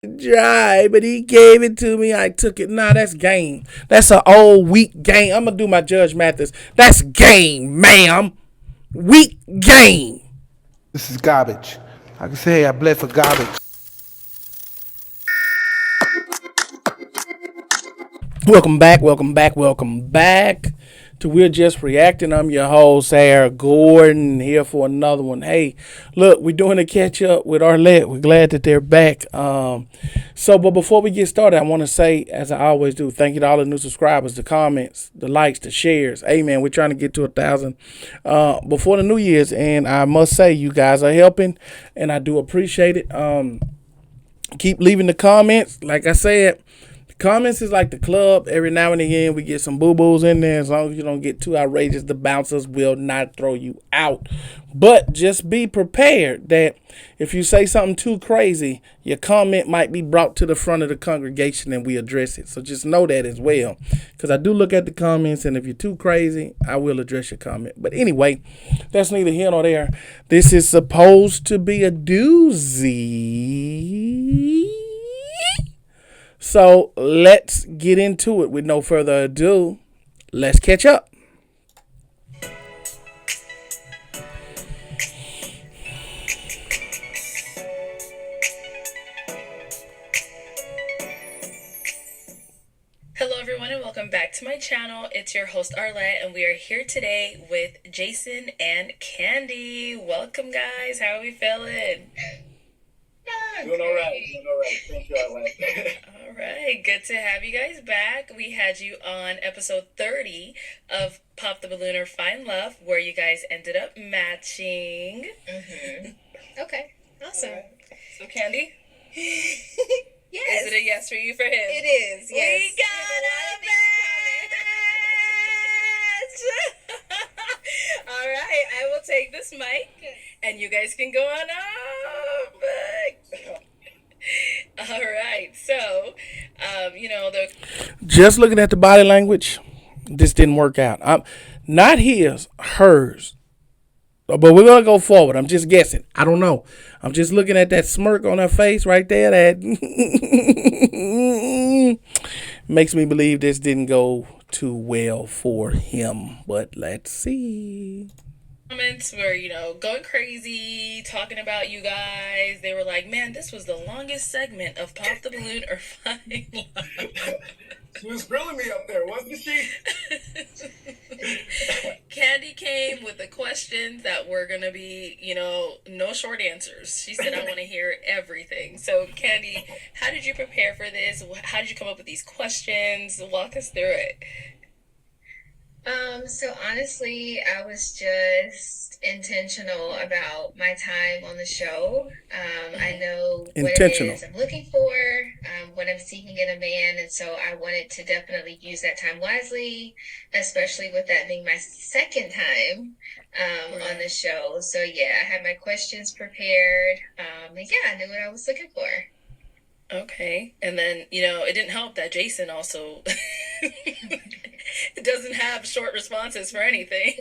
Dry, but he gave it to me. I took it. Nah, that's game. That's an old weak game. I'm gonna do my Judge Mathis. That's game, ma'am. Weak game. This is garbage. I can say I bled for garbage. Welcome back, welcome back, welcome back to We're Just Reacting. I'm your host, Sarah Gordon, here for another one. Hey, look, we're doing a catch up with Arlette. We're glad that they're back. But before we get started, I want to say, as I always do, thank you to all the new subscribers, the comments, the likes, the shares. Hey, man, we're trying to get to 1,000 before the New Year's, and I must say, you guys are helping, and I do appreciate it. Keep leaving the comments. Like I said, comments is like the club. Every now and again, we get some boo boos in there. As long as you don't get too outrageous, the bouncers will not throw you out. But just be prepared that if you say something too crazy, your comment might be brought to the front of the congregation and we address it. So just know that as well. Because I do look at the comments, and if you're too crazy, I will address your comment. But anyway, that's neither here nor there. This is supposed to be a doozy. So let's get into it. With no further ado, let's catch up. Hello, everyone, and welcome back to my channel. It's your host, Arlette, and we are here today with Jason and Candy. Welcome, guys. How are we feeling? Doing all right. Doing all right. Thank you, Alan. All right, good to have you guys back. We had you on episode 30 of Pop the Balloon or Find Love, where you guys ended up matching. Okay, awesome. Right. So, Candy, Yes. is it a yes for you for him? It is, yes. We got a match! All right, I will take this mic, and you guys can go on up. All right, so, the Just looking at the body language, this didn't work out. Not his, hers. But we're gonna go forward. I'm just guessing. I don't know. I'm just looking at that smirk on her face right there. That makes me believe this didn't go too well for him. But let's see. comments were, going crazy, talking about you guys. They were like, man, this was the longest segment of Pop the Balloon or Find Love. She was grilling me up there, wasn't she? Candy came with the questions that were going to be, no short answers. She said, I want to hear everything. So, Candy, how did you prepare for this? How did you come up with these questions? Walk us through it. So honestly, I was just intentional about my time on the show. I know what it Intentional. is I'm looking for, what I'm seeking in a man, and so I wanted to definitely use that time wisely, especially with that being my second time on the show. So yeah, I had my questions prepared, and yeah, I knew what I was looking for. Okay. And then, it didn't help that Jason also doesn't have short responses for anything.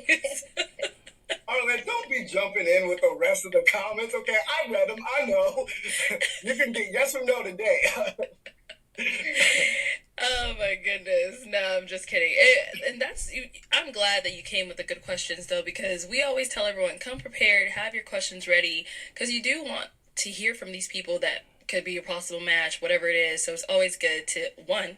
Arlen, don't be jumping in with the rest of the comments, okay? I read them. I know. You can get yes or no today. Oh my goodness. No, I'm just kidding. I'm glad that you came with the good questions though, because we always tell everyone, come prepared, have your questions ready, because you do want to hear from these people that could be a possible match, whatever it is. So it's always good to, one,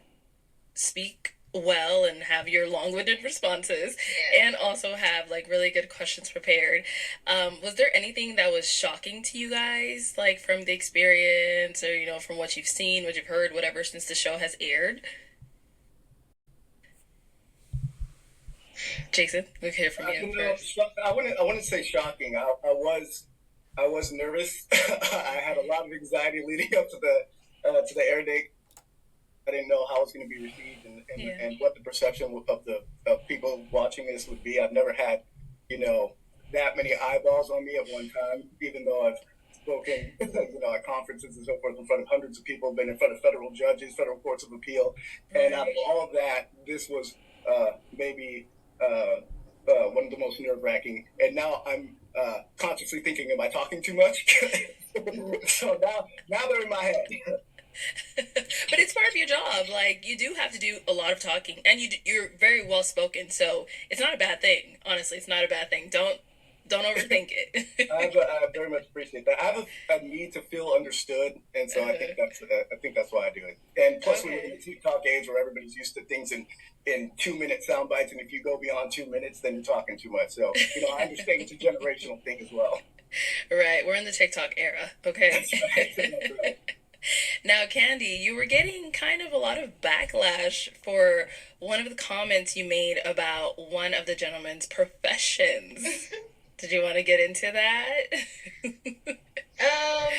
speak well and have your long-winded responses, and also have like really good questions prepared. Was there anything that was shocking to you guys, like from the experience, or from what you've seen, what you've heard, whatever, since the show has aired? Jason, we can hear from you first. I wouldn't say shocking. I was nervous. I had a lot of anxiety leading up to the air date. I didn't know how it was going to be received and what the perception of people watching this would be. I've never had, that many eyeballs on me at one time, even though I've spoken, at conferences and so forth in front of hundreds of people, been in front of federal judges, federal courts of appeal. And out of all of that, this was maybe one of the most nerve-wracking. And now I'm consciously thinking, am I talking too much? So now they're in my head. But it's part of your job. Like you do have to do a lot of talking, and you're very well spoken. So it's not a bad thing. Honestly, it's not a bad thing. Don't overthink it. I very much appreciate that. I have a need to feel understood, and so I think that's why I do it. And plus, we live in the Okay. TikTok age where everybody's used to things in 2 minute sound bites, and if you go beyond 2 minutes, then you're talking too much. So I understand it's a generational thing as well. Right, we're in the TikTok era. Okay. That's right. That's right. Now, Candy, you were getting kind of a lot of backlash for one of the comments you made about one of the gentleman's professions. Did you want to get into that? Um,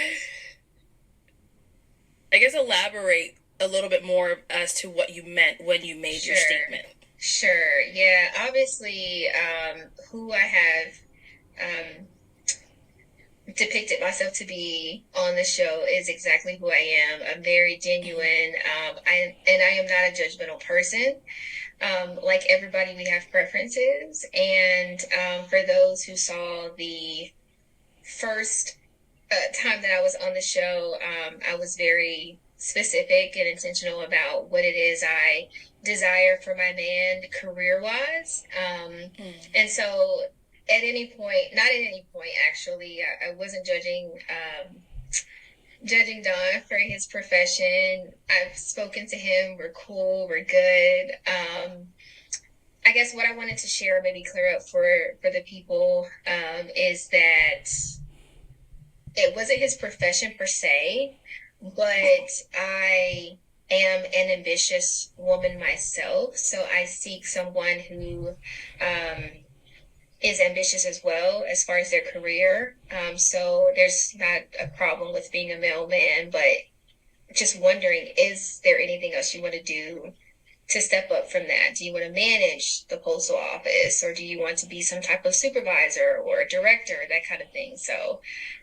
I guess elaborate a little bit more as to what you meant when you made your sure, statement. sure. Yeah, obviously, who I have um, depicted myself to be on the show is exactly who I am. I'm very genuine. I am not a judgmental person. Like everybody, we have preferences, and for those who saw the first time that I was on the show, I was very specific and intentional about what it is I desire for my man career wise. Mm. And so at any point, not at any point actually, I wasn't judging Don for his profession. I've spoken to him. We're cool. We're good. I guess what I wanted to share, maybe clear up for the people, is that it wasn't his profession per se, but I am an ambitious woman myself. So I seek someone who um, is ambitious as well as far as their career. So there's not a problem with being a mailman, but just wondering, is there anything else you want to do to step up from that? Do you want to manage the postal office, or do you want to be some type of supervisor or director, that kind of thing? So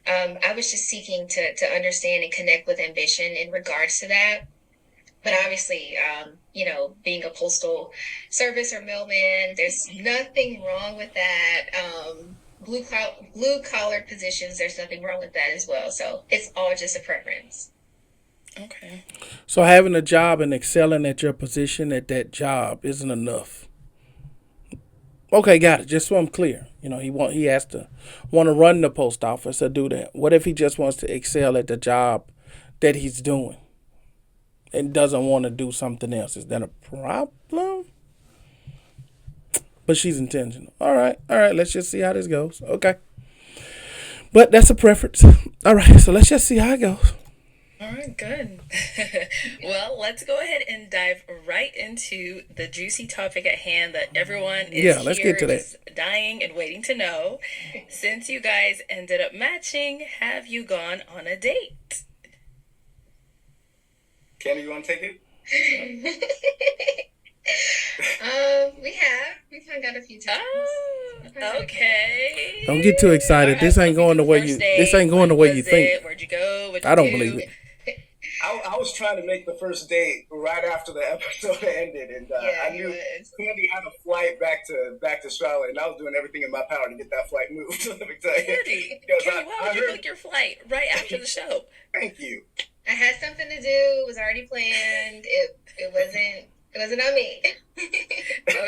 I was just seeking to understand and connect with ambition in regards to that. But obviously, being a postal service or mailman, there's nothing wrong with that. Blue collar positions, there's nothing wrong with that as well. So it's all just a preference. Okay. So having a job and excelling at your position at that job isn't enough. Okay, got it. Just so I'm clear, he has to want to run the post office or do that. What if he just wants to excel at the job that he's doing and doesn't want to do something else? Is that a problem? But she's intentional. All right. Let's just see how this goes. Okay, but that's a preference. All right, so let's just see how it goes. All right, good. Well, let's go ahead and dive right into the juicy topic at hand that everyone is Yeah, let's get here to that. just dying and waiting to know. Since you guys ended up matching, have you gone on a date? Kenny, you want to take it? We've hung out a few times. Oh, okay. Don't get too All excited. right. This Well, ain't if you going do the way first you. This date, ain't going the when way you was think. it? Where'd you go? What'd you I don't believe do? it. I was trying to make the first date right after the episode ended, and Yeah, I he knew was. Candy had a flight back to Charlotte, and I was doing everything in my power to get that flight moved. Let me tell you, Candy, because Candy, why I would you heard. book your flight right after the show? Thank you. I had something to do. It was already planned. It wasn't on me.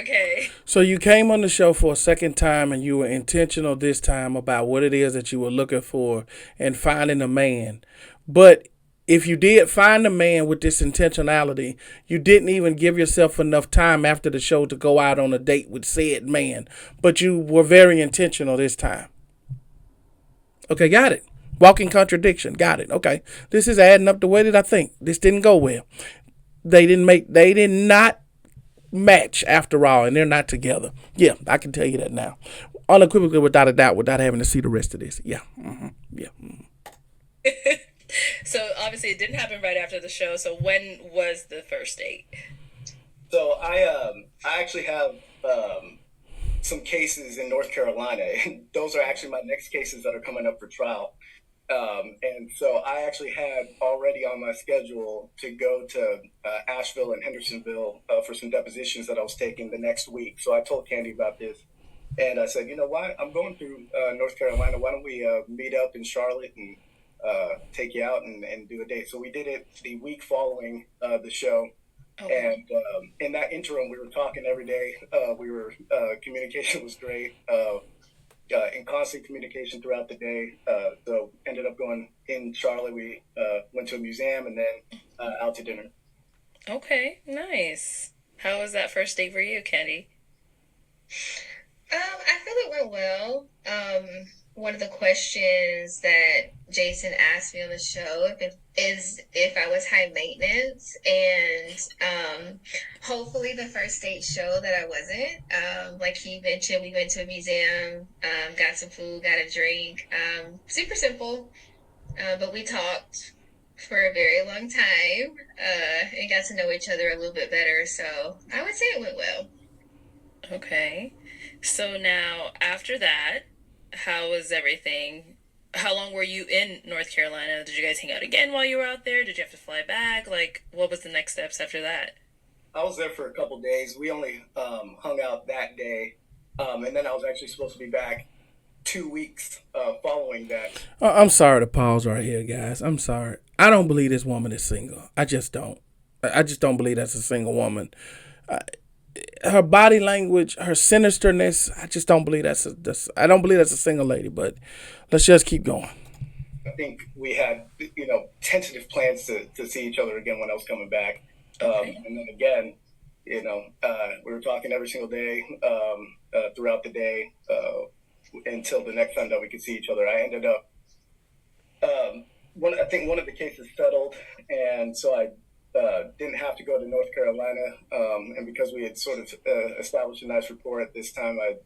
Okay. So you came on the show for a second time, and you were intentional this time about what it is that you were looking for and finding a man. But if you did find a man with this intentionality, you didn't even give yourself enough time after the show to go out on a date with said man. But you were very intentional this time. Okay, got it. Walking contradiction. Got it. Okay. This is adding up the way that I think. This didn't go well. They did not match after all, and they're not together. Yeah, I can tell you that now. Unequivocally, without a doubt, without having to see the rest of this. Yeah. Yeah. So obviously it didn't happen right after the show. So when was the first date? So I actually have some cases in North Carolina, and those are actually my next cases that are coming up for trial. And so I actually had already on my schedule to go to Asheville and Hendersonville for some depositions that I was taking the next week. So I told Candy about this, and I said, you know what? I'm going through North Carolina. Why don't we meet up in Charlotte and take you out and do a date. So we did it the week following the show. Okay. And in that interim, we were talking every day. We were communication was great. In constant communication throughout the day. So ended up going in Charlotte. We went to a museum and then out to dinner. Okay, nice. How was that first date for you, Candy? I feel it went well. One of the questions that Jason asked me on the show is if I was high maintenance, and hopefully the first date showed that I wasn't. Like he mentioned, we went to a museum, got some food, got a drink. Super simple, but we talked for a very long time and got to know each other a little bit better. So I would say it went well. Okay. So now, after that, how was everything? How long were you in North Carolina? Did you guys hang out again while you were out there? Did you have to fly back? Like, what was the next steps after that? I was there for a couple days. We only hung out that day, and then I was actually supposed to be back 2 weeks following that. I'm sorry to pause right here, guys. I'm sorry. I don't believe this woman is single. I just don't. I just don't believe that's a single woman. Her body language, her sinisterness, I just don't believe I don't believe that's a single lady. But let's just keep going. I think we had, tentative plans to see each other again when I was coming back. Okay. And then again, we were talking every single day throughout the day until the next time that we could see each other. I ended up, I think one of the cases settled, and so I didn't have to go to North Carolina. And because we had sort of established a nice rapport at this time, I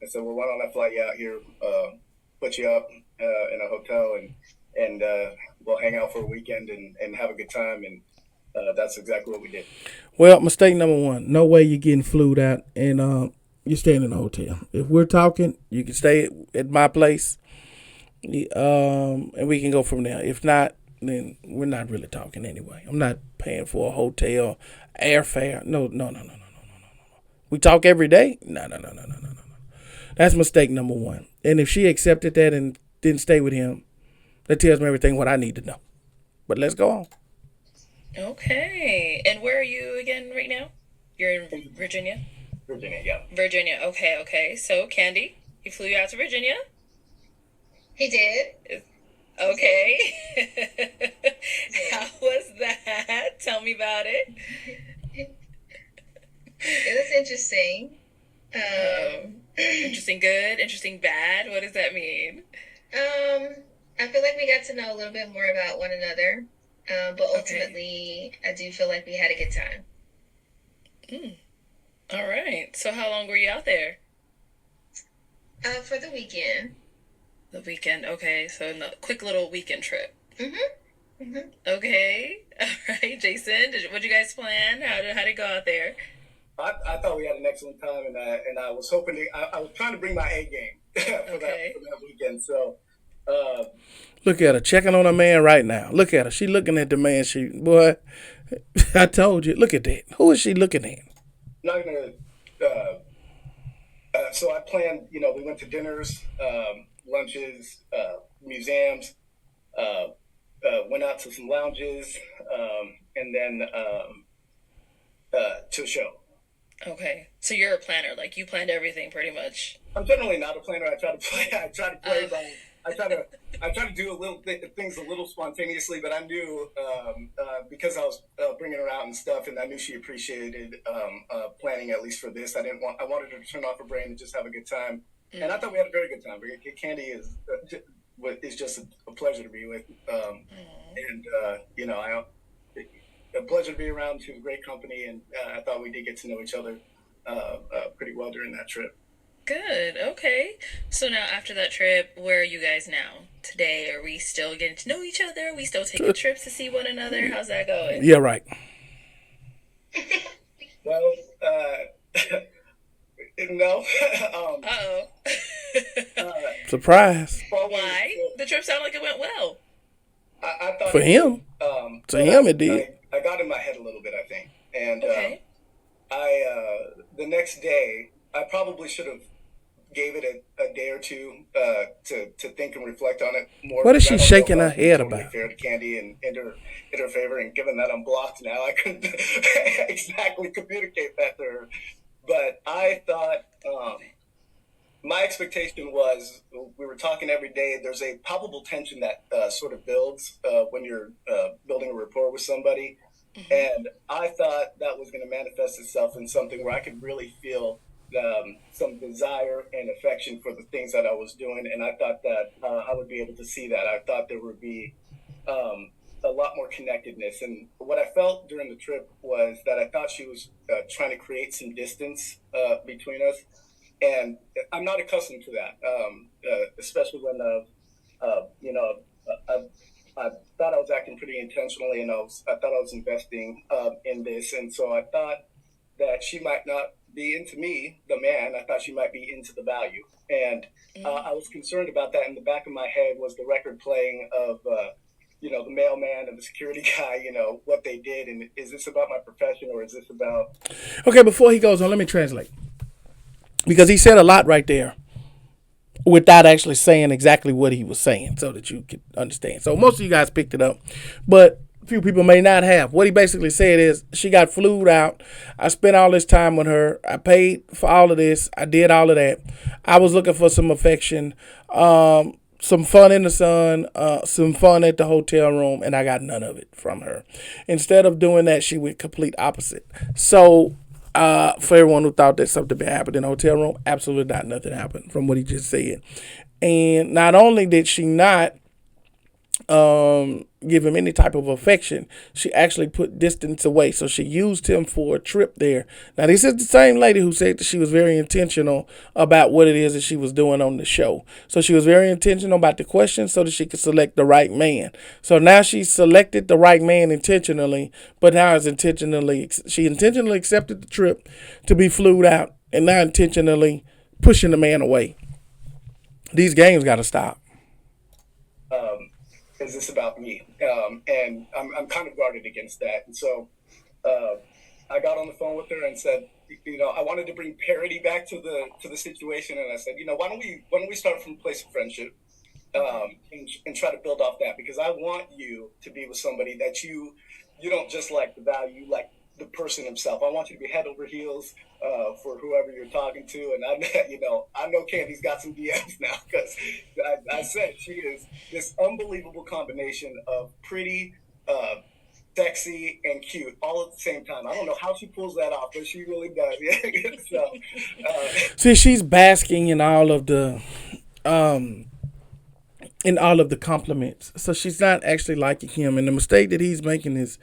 said, well, why don't I fly you out here, put you up in a hotel, and we'll hang out for a weekend and have a good time. And that's exactly what we did. Well, mistake number one: no way you're getting flued out, and you're staying in a hotel. If we're talking, you can stay at my place, and we can go from there. If not, then we're not really talking anyway. I'm not paying for a hotel, airfare. No, no, no, no, no, no, no, no. We talk every day. No, no, no, no, no, no, no. That's mistake number one. And if she accepted that and didn't stay with him, that tells me everything what I need to know. But let's go on. Okay. And where are you again right now? You're in Virginia? Virginia, yeah. Virginia. Okay, okay. So, Candy, he flew you out to Virginia? He did. Okay. How was that? Tell me about it. It was interesting. Interesting good, interesting bad. What does that mean? I feel like we got to know a little bit more about one another, but ultimately, I do feel like we had a good time. All right. So how long were you out there? For the weekend. The weekend. Okay. So a quick little weekend trip. Mm-hmm. Mm-hmm. Okay. All right, Jason. What'd you guys plan? How did it go out there? I thought we had an excellent time, and I was hoping I was trying to bring my A game for that weekend. So, look at her checking on her man right now. Look at her. She looking at the man. Boy, I told you. Look at that. Who is she looking at? Not gonna. So I planned. We went to dinners, lunches, museums. Went out to some lounges, and then to a show. Okay, so you're a planner. Like you planned everything pretty much. I'm generally not a planner. I try to play. I try to do things a little spontaneously. But I knew because I was bringing her out and stuff, and I knew she appreciated planning at least for this. I wanted her to turn off her brain and just have a good time. Mm. And I thought we had a very good time. Candy is just a pleasure to be with, and a pleasure to be around. She was great company, and I thought we did get to know each other pretty well during that trip. Good. Okay. So now after that trip, where are you guys now? Today, are we still getting to know each other? Are we still taking trips to see one another? How's that going? Yeah, right. Well, no. Uh-oh. Surprise. Why? The trip sounded like it went well. I thought for him. To him, it did. I got in my head a little bit, I think, and okay. the next day I probably should have gave it a day or two to think and reflect on it more. What is Because I she don't know shaking if I her was being head totally about? fair to Candy and in her favor. And given that I'm blocked now, I couldn't exactly communicate that to her. But I thought my expectation was we were talking every day. There's a palpable tension that sort of builds when you're building a rapport with somebody. And I thought that was going to manifest itself in something where I could really feel some desire and affection for the things that I was doing. And I thought that I would be able to see that. I thought there would be a lot more connectedness. And what I felt during the trip was that I thought she was trying to create some distance between us. And I'm not accustomed to that, especially when you know, I, I thought I was acting pretty intentionally, and I thought I was investing in this, and so I thought that she might not be into me, the man. I thought she might be into the value, and I was concerned about that. In the back of my head was the record playing of. The mailman and the security guy, what they did. And is this about my profession or is this about. Okay, before he goes on, let me translate because he said a lot right there without actually saying exactly what he was saying so that you could understand. So most of you guys picked it up, but a few people may not have. What he basically said is she got flued out. I spent all this time with her. I paid for all of this. I did all of that. I was looking for some affection, some fun in the sun, some fun at the hotel room, and I got none of it from her. Instead of doing that, she went complete opposite. So for everyone who thought that something bad happened in the hotel room, absolutely not. Nothing happened from what he just said. And not only did she not give him any type of affection, she actually put distance away. So she used him for a trip there. Now, this is the same lady who said that she was very intentional about what it is that she was doing on the show. So she was very intentional about the questions so that she could select the right man. So now she selected the right man intentionally, but now she intentionally accepted the trip to be flued out and now intentionally pushing the man away. These games got to stop. Um, is this about me? And I'm kind of guarded against that. And so uh, I got on the phone with her and said, I wanted to bring parity back to the situation, and I said, why don't we start from a place of friendship, and try to build off that, because I want you to be with somebody that you don't just like the value, you like the person himself. I want you to be head over heels for whoever you're talking to, and I know Candy's got some DMs now because I said she is this unbelievable combination of pretty. Sexy and cute all at the same time. I don't know how she pulls that off, but she really does. Yeah. So, See, she's basking um in all of the compliments. So she's not actually liking him. And the mistake that he's making is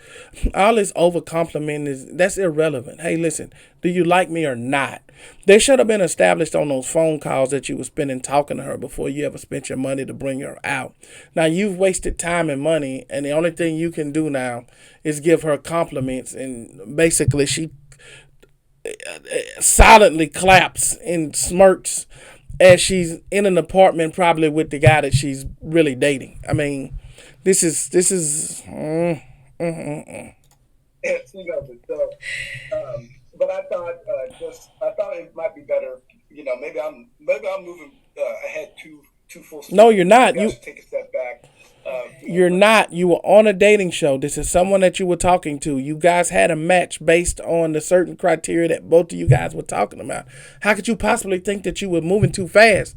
all this over compliment that's irrelevant. Hey, listen, do you like me or not? They should have been established on those phone calls that you were spending talking to her before you ever spent your money to bring her out. Now you've wasted time and money, and the only thing you can do now is give her compliments. And basically, she silently claps and smirks as she's in an apartment, probably with the guy that she's really dating. I mean, this is. she knows it. So, but I thought it might be better. Maybe I'm moving ahead too full No, steam. you're Maybe not. I should take a step back. You're not. You were on a dating show. This is someone that you were talking to. You guys had a match based on the certain criteria that both of you guys were talking about. How could you possibly think that you were moving too fast?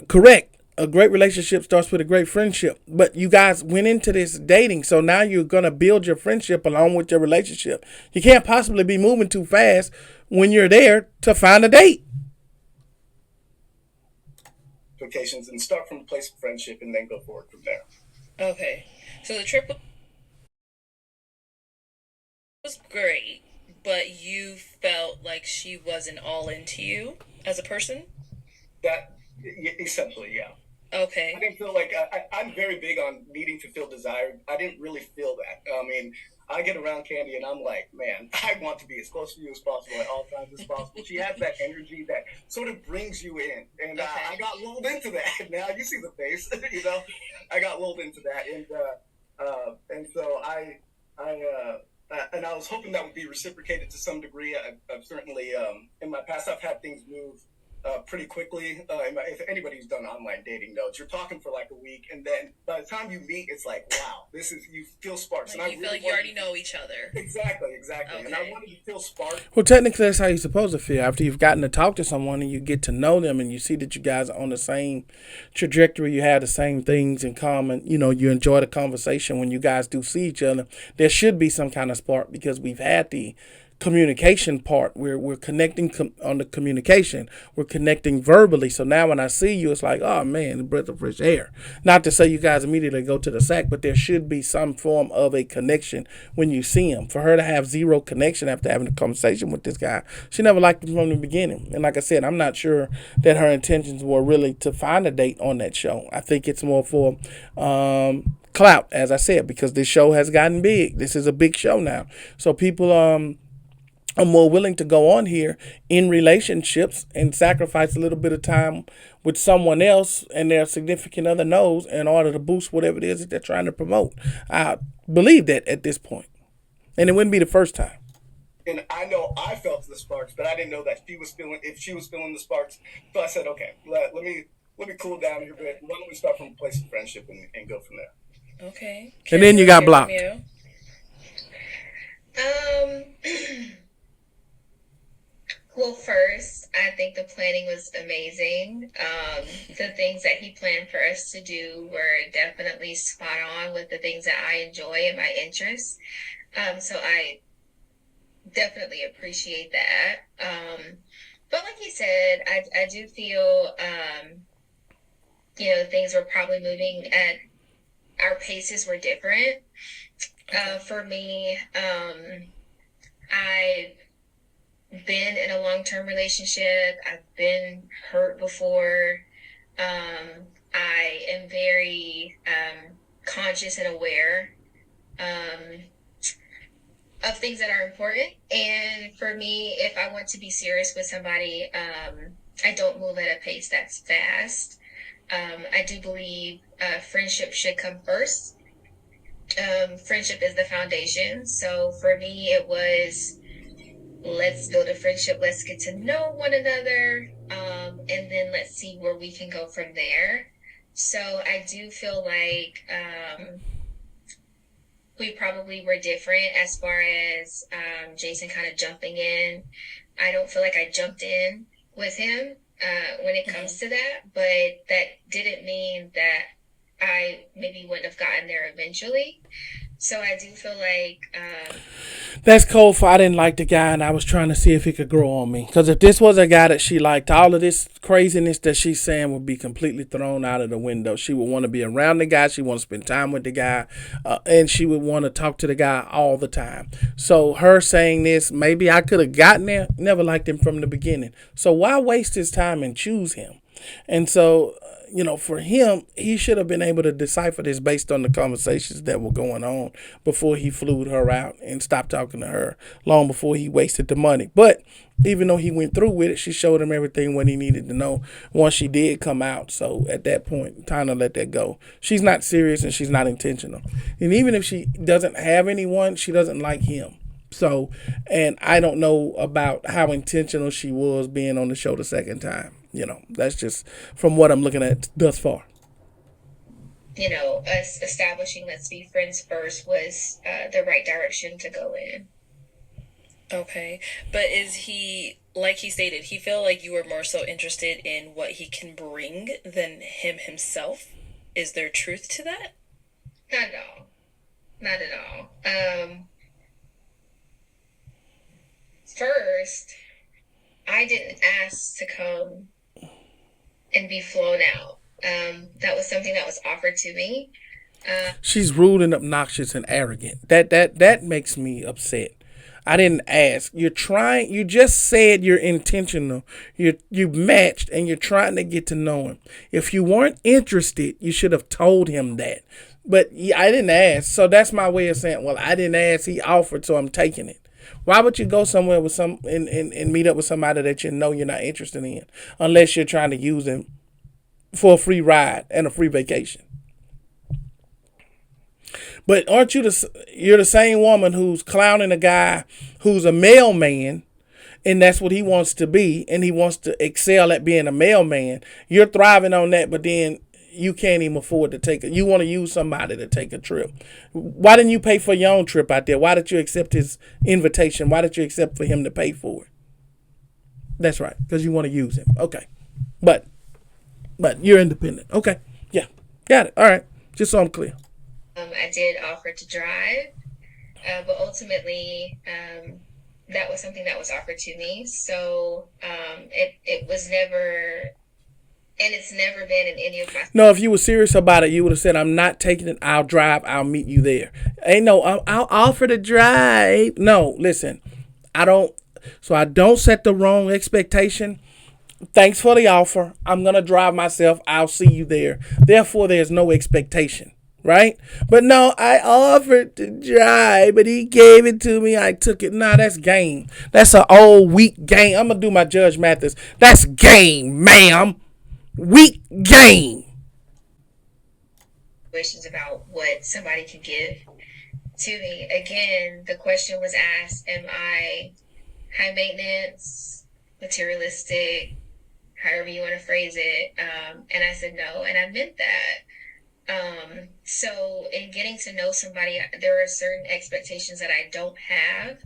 Correct. A great relationship starts with a great friendship. But you guys went into this dating, so now you're going to build your friendship along with your relationship. You can't possibly be moving too fast when you're there to find a date. Expectations and start from a place of friendship and then go forward from there. Okay. So the trip was great, but you felt like she wasn't all into you as a person? That essentially, yeah. I Okay. didn't feel like I'm very big on needing to feel desired. I didn't really feel that. I mean, I get around Candy and I'm like, man, I want to be as close to you as possible at all times as possible. She has that energy that sort of brings you in, and I Okay. got lulled into that. Now you see the face, I got lulled into that, and so and I was hoping that would be reciprocated to some degree. I've certainly in my past I've had things move pretty quickly. If anybody's done online dating knows, you're talking for like a week, and then by the time you meet, it's like, wow, this is you feel sparks, like and I you really feel like you already know each other. exactly, and I Okay. wanted to feel sparks. Well, technically, that's how you're supposed to feel after you've gotten to talk to someone and you get to know them and you see that you guys are on the same trajectory. You have the same things in common. You know, you enjoy the conversation when you guys do see each other. There should be some kind of spark because we've had the communication part. We're connecting on the communication. We're connecting verbally. So now when I see you, it's like, oh man, a breath of fresh air. Not to say you guys immediately go to the sack, but there should be some form of a connection when you see him. For her to have zero connection after having a conversation with this guy, she never liked him from the beginning. And like I said, I'm not sure that her intentions were really to find a date on that show. I think it's more for clout, as I said, because this show has gotten big. This is a big show now, so people are more willing to go on here in relationships and sacrifice a little bit of time with someone else and their significant other knows in order to boost whatever it is that they're trying to promote. I believe that at this point. And it wouldn't be the first time. And I know I felt the sparks, but I didn't know that she was feeling if she was feeling the sparks. So I said, okay, let me cool down here a bit. Why don't we start from a place of friendship and go from there? Okay. And then you got blocked. Well, first, I think the planning was amazing. The things that he planned for us to do were definitely spot on with the things that I enjoy and my interests. So I definitely appreciate that. But like you said, I do feel, things were probably moving at our paces were different. For me, I been in a long-term relationship. I've been hurt before. I am very conscious and aware of things that are important. And for me, if I want to be serious with somebody, I don't move at a pace that's fast. I do believe friendship should come first. Friendship is the foundation. So for me, it was let's build a friendship, let's get to know one another, and then let's see where we can go from there. So I do feel like we probably were different as far as Jason kind of jumping in. I don't feel like I jumped in with him when it comes to that, but that didn't mean that I maybe wouldn't have gotten there eventually. So I do feel like That's cold for I didn't like the guy and I was trying to see if he could grow on me. Because if this was a guy that she liked, all of this craziness that she's saying would be completely thrown out of the window. She would want to be around the guy. She would want to spend time with the guy. And she would want to talk to the guy all the time. So her saying this, maybe I could have gotten there. Never liked him from the beginning. So why waste his time and choose him? And so, for him, he should have been able to decipher this based on the conversations that were going on before he flew her out and stopped talking to her long before he wasted the money. But even though he went through with it, she showed him everything what he needed to know once she did come out. So at that point, time to let that go. She's not serious and she's not intentional. And even if she doesn't have anyone, she doesn't like him. So, and I don't know about how intentional she was being on the show the second time. That's just from what I'm looking at thus far. Us establishing let's be friends first was the right direction to go in. Okay. But is he, like he stated, he feel like you were more so interested in what he can bring than him himself? Is there truth to that? Not at all. Not at all. First, I didn't ask to come and be flown out. That was something that was offered to me. She's rude and obnoxious and arrogant. That makes me upset. I didn't ask. You're trying. You just said you're intentional. You matched and you're trying to get to know him. If you weren't interested, you should have told him that. But I didn't ask. So that's my way of saying, well, I didn't ask. He offered, so I'm taking it. Why would you go somewhere with and meet up with somebody that you know you're not interested in, unless you're trying to use him for a free ride and a free vacation? But aren't you're the same woman who's clowning a guy who's a mailman and that's what he wants to be, and he wants to excel at being a mailman. You're thriving on that, but then you can't even afford to take it. You want to use somebody to take a trip. Why didn't you pay for your own trip out there? Why did you accept his invitation? Why did you accept for him to pay for it? That's right, because you want to use him. Okay, but you're independent. Okay, yeah, got it. All right, just so I'm clear. I did offer to drive, but ultimately, that was something that was offered to me. So it was never, and it's never been in any of my. No, if you were serious about it, you would have said, "I'm not taking it. I'll drive. I'll meet you there." Ain't no, I'll offer to drive. No, listen, I don't. So I don't set the wrong expectation. Thanks for the offer. I'm gonna drive myself. I'll see you there. Therefore, there's no expectation. Right? But no, I offered to drive, but he gave it to me. I took it. Nah, that's game. That's an old weak game. I'm gonna do my Judge Mathis. That's game, ma'am. Weak game. Questions about what somebody can give to me. Again, the question was asked, am I high maintenance, materialistic, however you want to phrase it? And I said no, and I meant that. So in getting to know somebody, there are certain expectations that I don't have,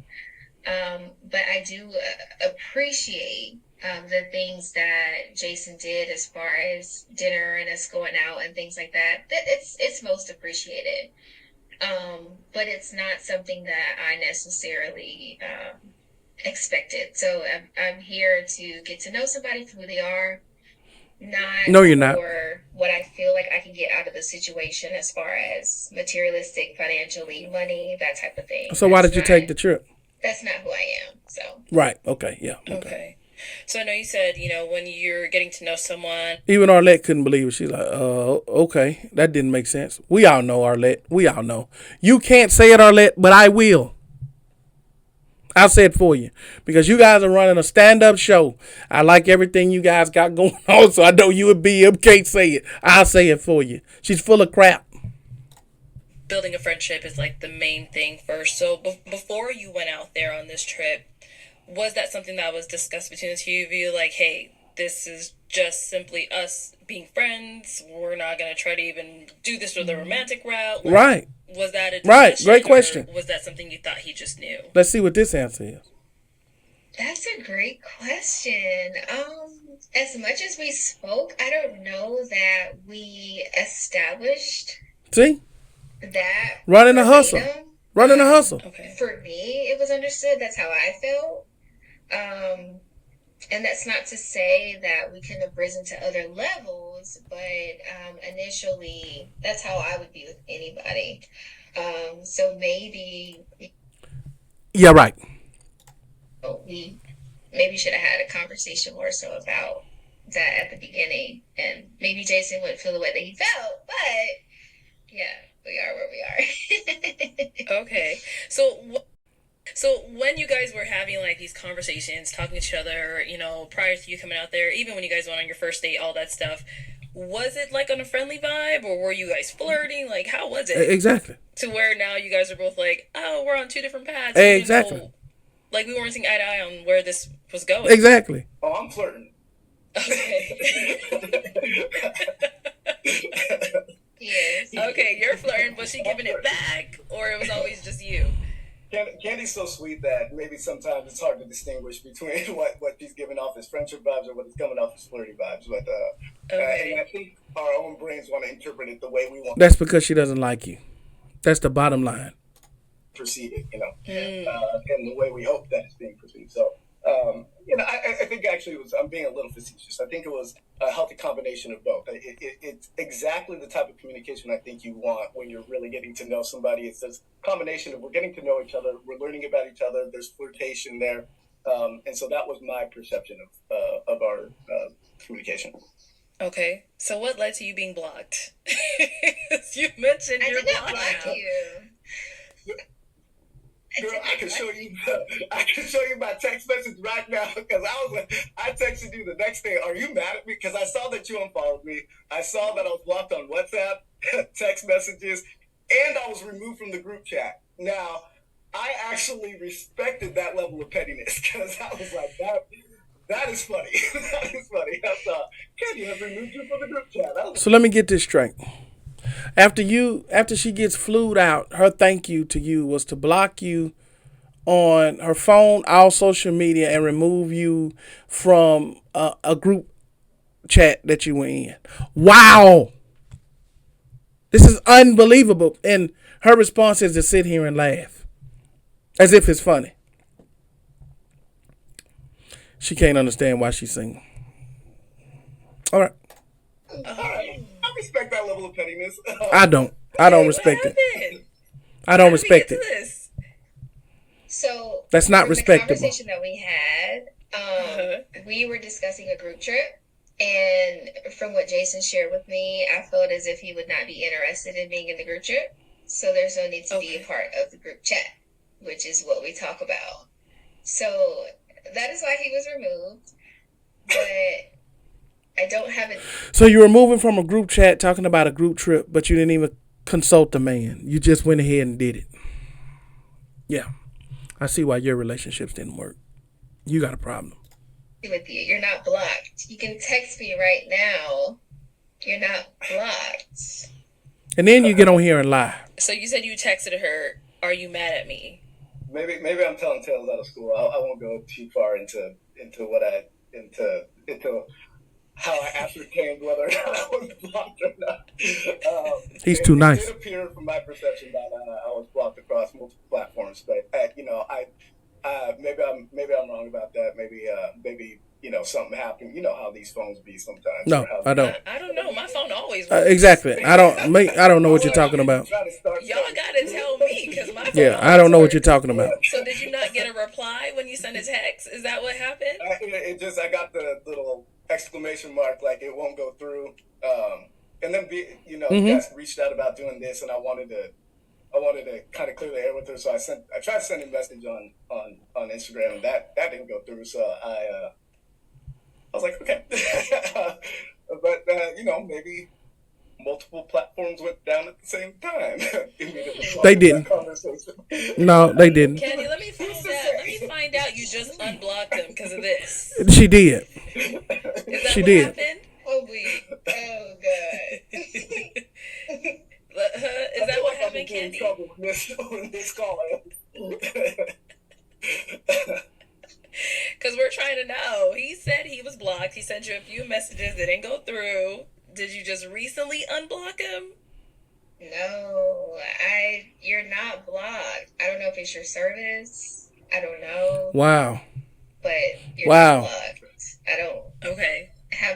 but I do appreciate the things that Jason did as far as dinner and us going out and things like that. It's most appreciated, but it's not something that I necessarily expected. So I'm here to get to know somebody for who they are. No, you're not. Or what I feel like I can get out of the situation as far as materialistic, financially, money, that type of thing. So why did you take the trip? That's not who I am. So right. Okay. Yeah. Okay. So I know you said, when you're getting to know someone. Even Arlette couldn't believe it. She's like, okay, that didn't make sense. We all know, Arlette. We all know. You can't say it, Arlette, but I will. I'll say it for you because you guys are running a stand-up show. I like everything you guys got going on, so I know you and BM can't say it. I'll say it for you. She's full of crap. Building a friendship is like the main thing first. So before you went out there on this trip, was that something that was discussed between the two of you? Like, hey, this is just simply us being friends. We're not going to try to even do this with a romantic route. Like, right. Was that a discussion? Right. Great question. Was that something you thought he just knew? Let's see what this answer is. That's a great question. As much as we spoke, I don't know that we established. See? That. Running a hustle. Running a hustle. Okay. For me, it was understood. That's how I felt. And that's not to say that we couldn't have risen to other levels, but initially, that's how I would be with anybody. So maybe. Yeah, right. We maybe should have had a conversation more so about that at the beginning, and maybe Jason wouldn't feel the way that he felt, but yeah, we are where we are. Okay, so when you guys were having like these conversations, talking to each other, prior to you coming out there, even when you guys went on your first date, all that stuff, was it like on a friendly vibe, or were you guys flirting? Like, how was it? Exactly. To where now you guys are both like, oh, we're on two different paths. Exactly. Like, we weren't seeing eye to eye on where this was going. Exactly. Oh, I'm flirting. Okay. Yes. Okay, you're flirting, was she giving it back, or it was always just you? Candy's so sweet that maybe sometimes it's hard to distinguish between what she's giving off as friendship vibes or what is coming off as flirty vibes. But okay. And I think our own brains want to interpret it the way we want. That's because she doesn't like you. That's the bottom line. Perceive it, and the way we hope that it's being perceived. So, I think actually I'm being a little facetious. I think it was a healthy combination of both. It's exactly the type of communication I think you want when you're really getting to know somebody. It's this combination of we're getting to know each other, we're learning about each other, there's flirtation there. And so that was my perception of our communication. Okay, so what led to you being blocked? You mentioned you're blocked. I did not block you. Girl, I can show you my text message right now because I texted you the next day. Are you mad at me? Because I saw that you unfollowed me. I saw that I was blocked on WhatsApp, text messages, and I was removed from the group chat. Now, I I actually respected that level of pettiness because I was like, that is funny. That is funny. I thought, Candi has removed you from the group chat. So let me get this straight. After she gets flued out, her thank you to you was to block you on her phone, all social media, and remove you from a group chat that you were in. Wow. This is unbelievable. And her response is to sit here and laugh as if it's funny. She can't understand why she's single. All right. I respect that level of pettiness. I don't. I don't respect it. I don't respect it. So that's not from respectable. The conversation that we had, we were discussing a group trip, and from what Jason shared with me, I felt as if he would not be interested in being in the group trip. So there's no need to be a part of the group chat, which is what we talk about. So that is why he was removed. But I don't have it. So you were moving from a group chat talking about a group trip, but you didn't even consult the man. You just went ahead and did it. Yeah. I see why your relationships didn't work. You got a problem. With you. You're not blocked. You can text me right now. You're not blocked. And then you get on here and lie. So you said you texted her, "Are you mad at me?" Maybe I'm telling tales out of school. I won't go too far into how I ascertained whether or not I was blocked or not. He's too nice. It did appear from my perception that I was blocked across multiple platforms, but maybe I'm wrong about that. Maybe something happened. You know how these phones be sometimes. No, I don't. I don't know. My phone always works. Exactly. I don't know what you're talking about. Y'all gotta tell me because my phone. Yeah, I don't know what you're talking about. So did you not get a reply when you sent a text? Is that what happened? I got the little exclamation mark like it won't go through. And then you guys reached out about doing this, and I wanted to kind of clear the air with her. So I tried to send a message on Instagram, and that didn't go through. So I was like, okay, but maybe multiple platforms went down at the same time. They didn't. No, they didn't. Candi, let me find out you just unblocked them because of this. She did. Is that she what did. happened? Oh God. Is that what happened, Candi? This call. Because we're trying to know. He said he was blocked. He sent you a few messages that didn't go through. Did you just recently unblock him? No, you're not blocked. I don't know if it's your service. I don't know. Wow. But you're not blocked. I don't. Okay.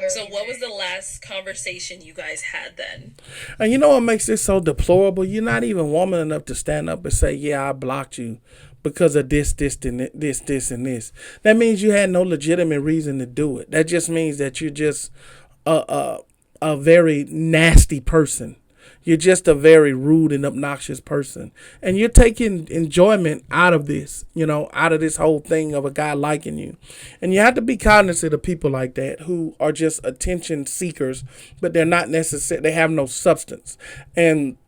So what was the last conversation you guys had then? And you know what makes this so deplorable? You're not even woman enough to stand up and say, yeah, I blocked you because of this, and this. That means you had no legitimate reason to do it. That just means that you're just a very nasty person. You're just a very rude and obnoxious person. And you're taking enjoyment out of this, out of this whole thing of a guy liking you. And you have to be cognizant of people like that who are just attention seekers, but they're not necessary. They have no substance. And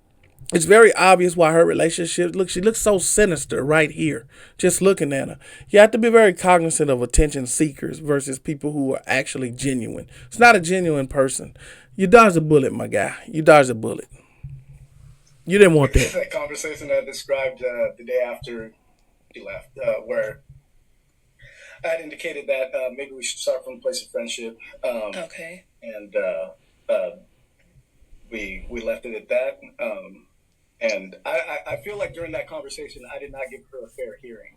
it's very obvious why her relationship she looks so sinister right here, just looking at her. You have to be very cognizant of attention seekers versus people who are actually genuine. It's not a genuine person. You dodged a bullet, my guy. You dodged a bullet. You didn't want that. That conversation I described the day after she left, where I had indicated that maybe we should start from a place of friendship. Okay. And we left it at that. And I feel like during that conversation, I did not give her a fair hearing.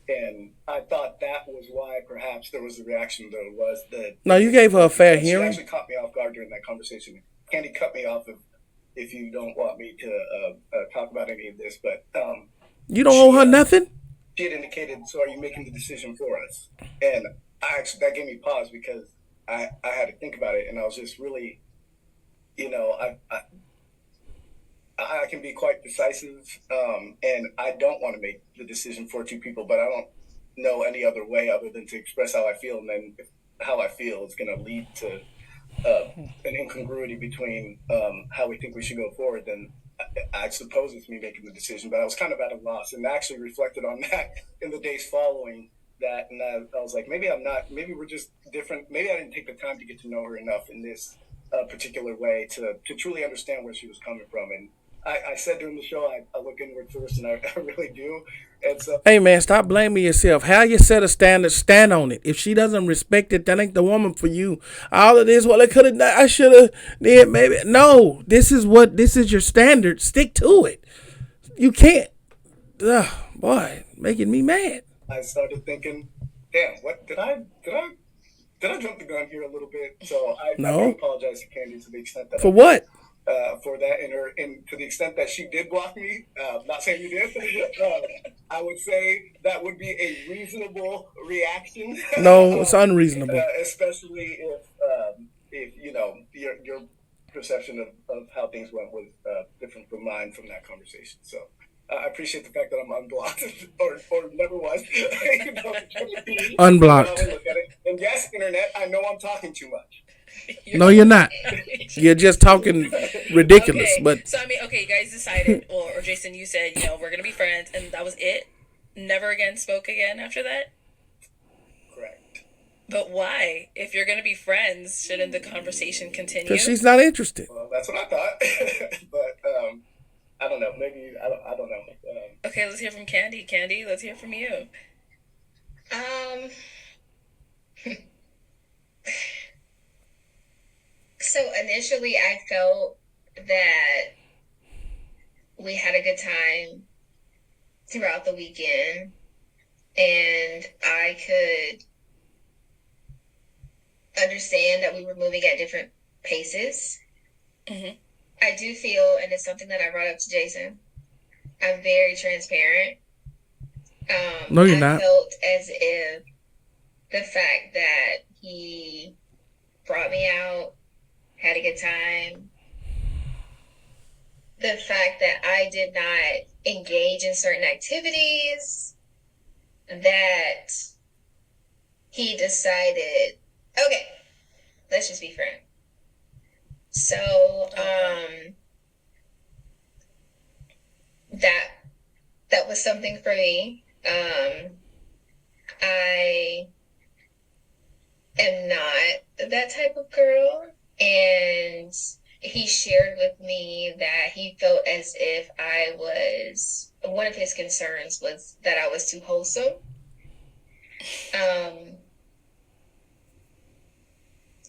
And I thought that was why perhaps there was the reaction there was. No, you gave her a fair hearing? She actually caught me off guard during that conversation. Candi cut me off if you don't want me to talk about any of this. But you don't owe her nothing? She had indicated, so are you making the decision for us? And that gave me pause because I had to think about it. And I was just really, I can be quite decisive, and I don't want to make the decision for two people, but I don't know any other way other than to express how I feel, and then if how I feel is going to lead to an incongruity between how we think we should go forward, then I suppose it's me making the decision, but I was kind of at a loss and actually reflected on that in the days following that. And I was like, maybe I'm not, maybe we're just different. Maybe I didn't take the time to get to know her enough in this particular way to truly understand where she was coming from. And I said during the show, I look inward first, and I really do. And so, Hey man, stop blaming yourself. How you set a standard, stand on it. If she doesn't respect it, that ain't the woman for you. All of this, well, I could have, I should have, did maybe. No, this is your standard. Stick to it. You can't. Ugh, boy, making me mad. I started thinking, damn, what did I jump the gun here a little bit? So I do No, apologize to Candy to the extent that I for did. what? For that, and to the extent that she did block me, not saying you did, I would say that would be a reasonable reaction. No, it's unreasonable. Especially if you know your perception of how things went was different from mine from that conversation. So I appreciate the fact that I'm unblocked or never was. You know, Unblocked. look at it. And yes, internet, I know I'm talking too much. No, you're not. You're just talking ridiculous. Okay, But so I mean, okay, you guys decided, or Jason, you said, we're gonna be friends, and that was it. Never again spoke again after that. Correct. But why? If you're gonna be friends, shouldn't the conversation continue? because she's not interested. Well, that's what I thought, but I don't know. Maybe I don't know. Okay, let's hear from Candi. Candi, let's hear from you. Um, so initially I felt that we had a good time throughout the weekend, and I could understand that we were moving at different paces. Mm-hmm. I do feel, and it's something that I brought up to Jason, I'm very transparent. No, you're I not. felt as if the fact that he brought me out, had a good time, the fact that I did not engage in certain activities, that he decided, okay, let's just be friends. So, that was something for me. I am not that type of girl, and he shared with me that he felt as if one of his concerns was that I was too wholesome.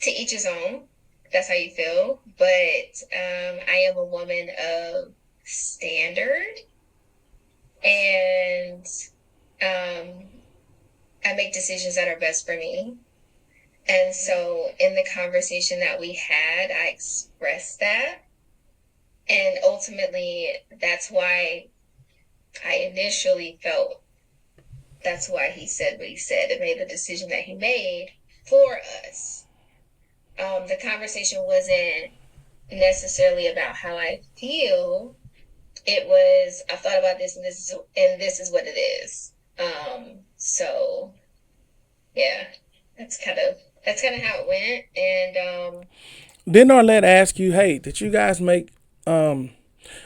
To each his own. That's how you feel. But I am a woman of standard, and I make decisions that are best for me. And so in the conversation that we had, I expressed that. And ultimately, that's why I initially felt that's why he said what he said and made the decision that he made for us. The conversation wasn't necessarily about how I feel. It was, I thought about this, and this is what it is. So yeah, that's kind of how it went. And Didn't Arlette ask you, hey, did you guys make a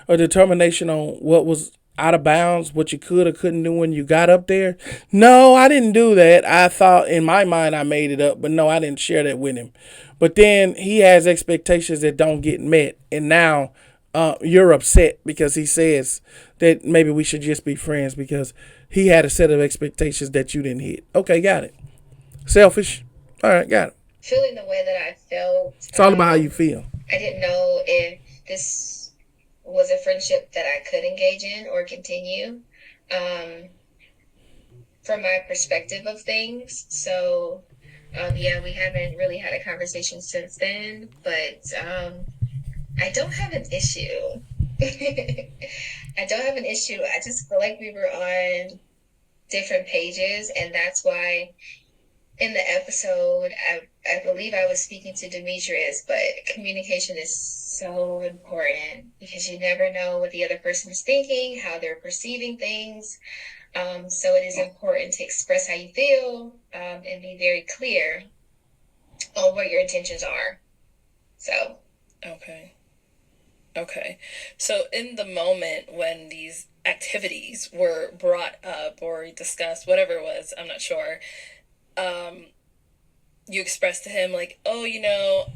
determination on what was out of bounds, what you could or couldn't do when you got up there? No, I didn't do that. I thought in my mind I made it up, but no, I didn't share that with him. But then he has expectations that don't get met, and now you're upset because he says that maybe we should just be friends because he had a set of expectations that you didn't hit. Okay, got it. Selfish. All right, got it. feeling the way that I felt. It's all about how you feel. I didn't know if this was a friendship that I could engage in or continue from my perspective of things. So, yeah, we haven't really had a conversation since then, but I don't have an issue. I don't have an issue. I just feel like we were on different pages, and that's why in the episode, I believe I was speaking to Demetrius, but communication is so important because you never know what the other person is thinking, how they're perceiving things. So it is important to express how you feel and be very clear on what your intentions are. So. Okay. Okay. So in the moment when these activities were brought up or discussed, whatever it was, I'm not sure. Um, you expressed to him like, "Oh,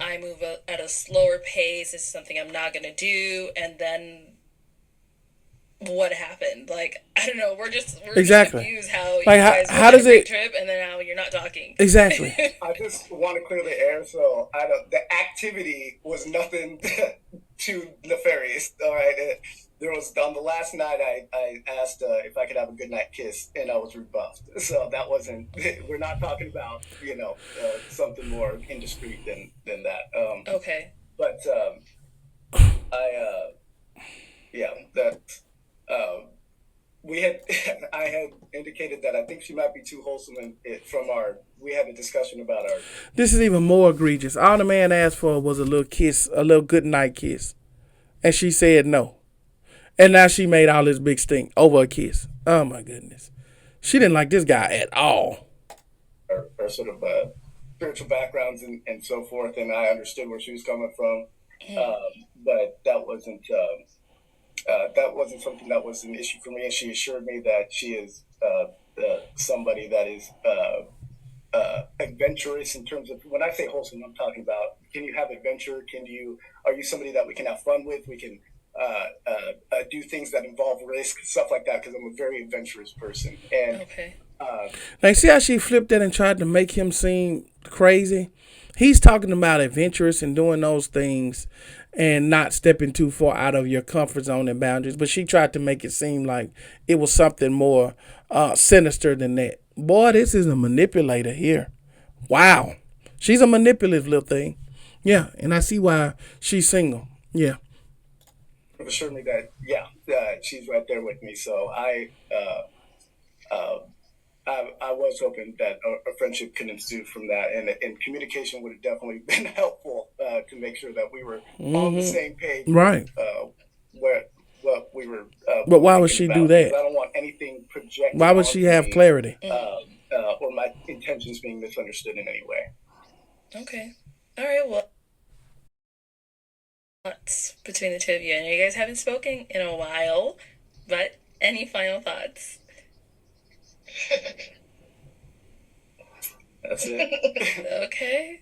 I move at a slower pace. This is something I'm not gonna do." And then what happened? Like, I don't know. We're just Exactly. confused how Like you guys how went on a does great it trip and then now you're not talking. exactly? I just want to clear the air, so I don't. The activity was nothing too nefarious. All right, there was on the last night. I asked if I could have a good night kiss, and I was rebuffed. So that wasn't. We're not talking about something more indiscreet than that. Okay. But I yeah that um, we had I had indicated that I think she might be too wholesome, and from our we had a discussion about our. This is even more egregious. All the man asked for was a little kiss, a little good night kiss, and she said no. And now she made all this big stink over a kiss. Oh my goodness, she didn't like this guy at all. Our sort of spiritual backgrounds and so forth, and I understood where she was coming from, but that wasn't something that was an issue for me. And she assured me that she is somebody that is adventurous in terms of when I say wholesome, I'm talking about can you have adventure? Are you somebody that we can have fun with? We can do things that involve risk, stuff like that, because I'm a very adventurous person. And Okay. Like, see how she flipped that and tried to make him seem crazy? He's talking about adventurous and doing those things and not stepping too far out of your comfort zone and boundaries. But she tried to make it seem like it was something more sinister than that. Boy, this is a manipulator here. Wow. She's a manipulative little thing. Yeah, and I see why she's single. Yeah. assured me that she's right there with me. So uh, I was hoping that a friendship could ensue from that, and communication would have definitely been helpful to make sure that we were on the same page with Right. where what we were But why would thinking she do about. Because that? I don't want anything projected Why would she onto have me clarity? or my intentions being misunderstood in any way. Okay. All right. Well, thoughts between the two of you. And you guys haven't spoken in a while, but any final thoughts? That's it. Okay.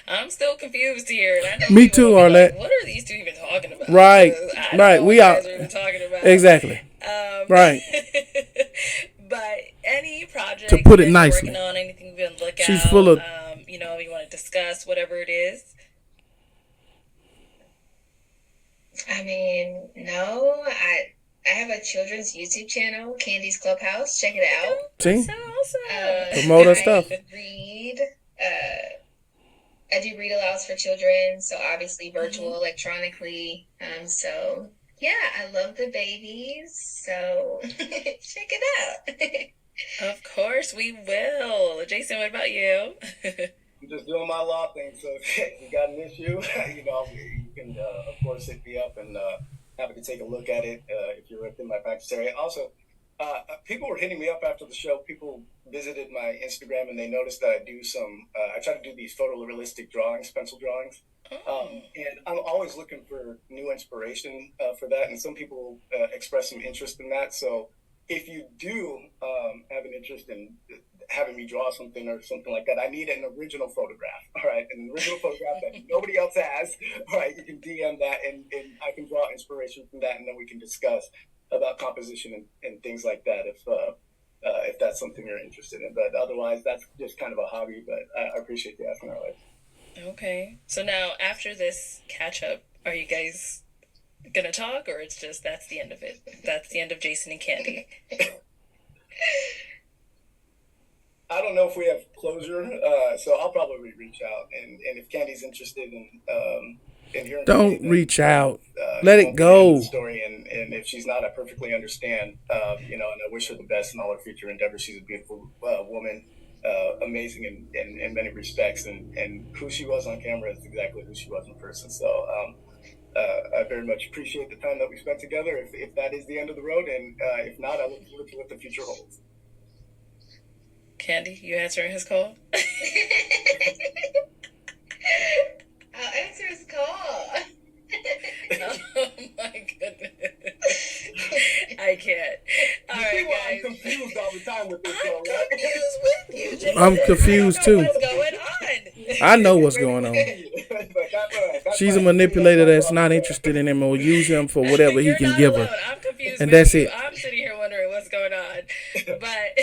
I'm still confused here, and I know Me people too, will be like, Arlette. "What are these two even talking about?" Right. 'Cause I don't Right. know what We you are guys are even talking about. exactly. Right. But any project To you put it guys are working nicely. on, anything you want to look She's full out, of you want to discuss, whatever it is. I mean, no, I have a children's YouTube channel, Candy's Clubhouse. Check it out. That's see so awesome. promote her I stuff. read. I do read alouds for children, so obviously virtual, electronically. So yeah, I love the babies. So check it out. Of course, we will. Jason, what about you? I'm just doing my law thing. So if you got an issue, you can of course hit me up and happy to take a look at it if you're within my practice area. Also, people were hitting me up after the show. People visited my Instagram and they noticed that I do some. I try to do these photorealistic drawings, pencil drawings, and I'm always looking for new inspiration for that. And some people express some interest in that. So if you do have an interest in having me draw something or something like that, I need an original photograph. All right, an original photograph that nobody else has. All right, you can DM that, and I can draw inspiration from that, and then we can discuss about composition and things like that if that's something you're interested in. But otherwise, that's just kind of a hobby. But I appreciate you asking, Arlette. Okay. So now, after this catch up, are you guys gonna talk, or it's just that's the end of it? That's the end of Jason and Candy. I don't know if we have closure, so I'll probably reach out, and if Candy's interested in hearing from me, Don't then, reach out. it Let it won't be the end of the go. story. And if she's not, I perfectly understand. And I wish her the best in all her future endeavors. She's a beautiful woman, amazing in many respects, and who she was on camera is exactly who she was in person. So I very much appreciate the time that we spent together. If that is the end of the road, and if not, I look forward to what the future holds. Candy, you answering his call? I'll answer his call. I can't. All right, People guys. I'm confused all the time with this. I'm confused with you, Jason. I'm confused too. What's going on? I know what's going on. She's a manipulator that's not interested in him or use him for whatever he can give her. I'm confused And with that's you. it. I'm sitting here wondering what's going on. But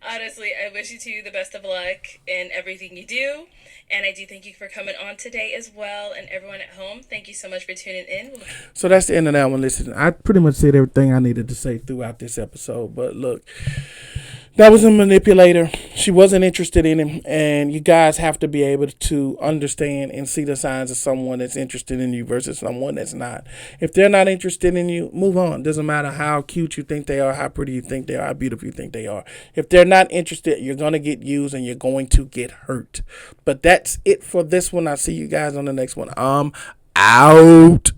honestly, I wish you two the best of luck in everything you do. And I do thank you for coming on today as well. And everyone at home, thank you so much for tuning in. So that's the end of that one. Listen, I pretty much said everything I needed to say throughout this episode. But look, that was a manipulator. She wasn't interested in him. And you guys have to be able to understand and see the signs of someone that's interested in you versus someone that's not. If they're not interested in you, move on. Doesn't matter how cute you think they are, how pretty you think they are, how beautiful you think they are. If they're not interested, you're going to get used and you're going to get hurt. But that's it for this one. I'll see you guys on the next one. I'm out.